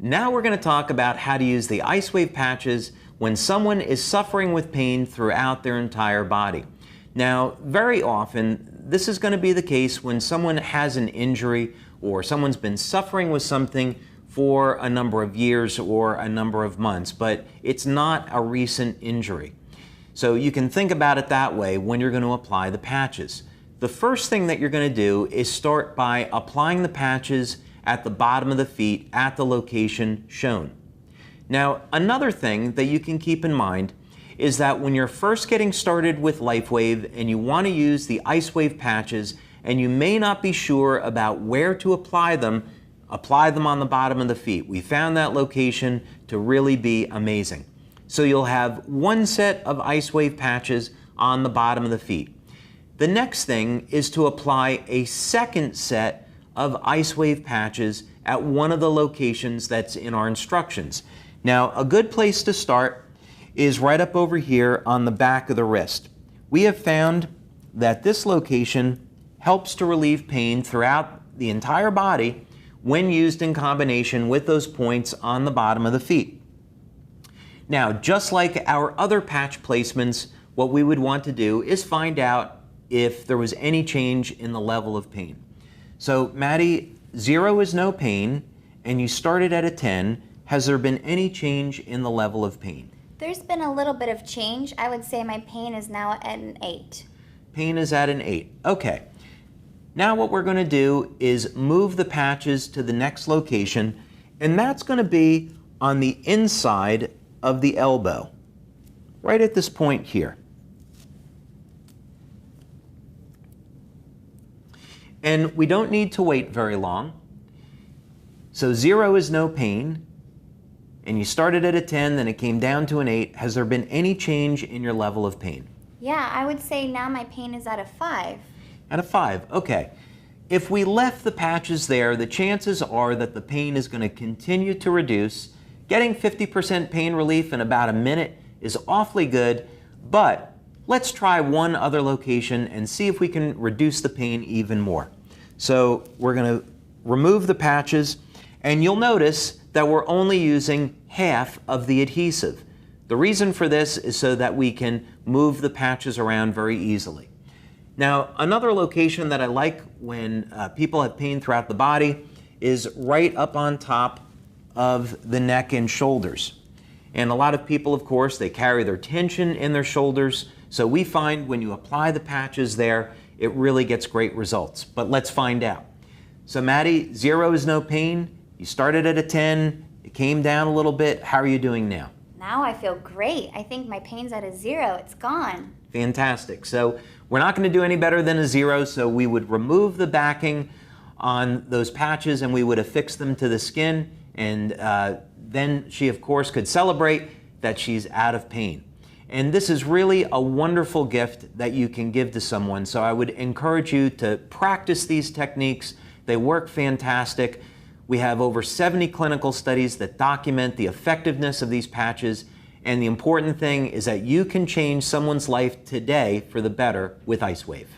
Now we're going to talk about how to use the IceWave patches when someone is suffering with pain throughout their entire body. Now, very often, this is going to be the case when someone has an injury or someone's been suffering with something for a number of years or a number of months, but it's not a recent injury. So you can think about it that way when you're going to apply the patches. The first thing that you're going to do is start by applying the patches at the bottom of the feet at the location shown. Now, another thing that you can keep in mind is that when you're first getting started with LifeWave and you want to use the IceWave patches and you may not be sure about where to apply them on the bottom of the feet. We found that location to really be amazing. So you'll have one set of IceWave patches on the bottom of the feet. The next thing is to apply a second set of IceWave patches at one of the locations that's in our instructions. Now, a good place to start is right up over here on the back of the wrist. We have found that this location helps to relieve pain throughout the entire body when used in combination with those points on the bottom of the feet. Now, just like our other patch placements, what we would want to do is find out if there was any change in the level of pain. So, Maddie, 0 is no pain, and you started at a 10. Has there been any change in the level of pain? There's been a little bit of change. I would say my pain is now at an 8. Pain is at an 8. Okay. Now what we're going to do is move the patches to the next location, and that's going to be on the inside of the elbow, right at this point here. And we don't need to wait very long. So 0 is no pain, and you started at a 10, then it came down to an 8. Has there been any change in your level of pain? Yeah, I would say now my pain is at a 5. At a 5, okay. If we left the patches there, the chances are that the pain is going to continue to reduce. Getting 50% pain relief in about a minute is awfully good, but let's try one other location and see if we can reduce the pain even more. So we're going to remove the patches, and you'll notice that we're only using half of the adhesive. The reason for this is so that we can move the patches around very easily. Now, another location that I like when people have pain throughout the body is right up on top of the neck and shoulders. And a lot of people, of course, they carry their tension in their shoulders. So we find when you apply the patches there, it really gets great results. But let's find out. So Maddie, 0 is no pain. You started at a 10. It came down a little bit. How are you doing now? Now I feel great. I think my pain's at a 0. It's gone. Fantastic. So we're not going to do any better than a 0, so we would remove the backing on those patches and we would affix them to the skin, and then she, of course, could celebrate that she's out of pain. And this is really a wonderful gift that you can give to someone, so I would encourage you to practice these techniques. They work fantastic. We have over 70 clinical studies that document the effectiveness of these patches, and the important thing is that you can change someone's life today for the better with IceWave.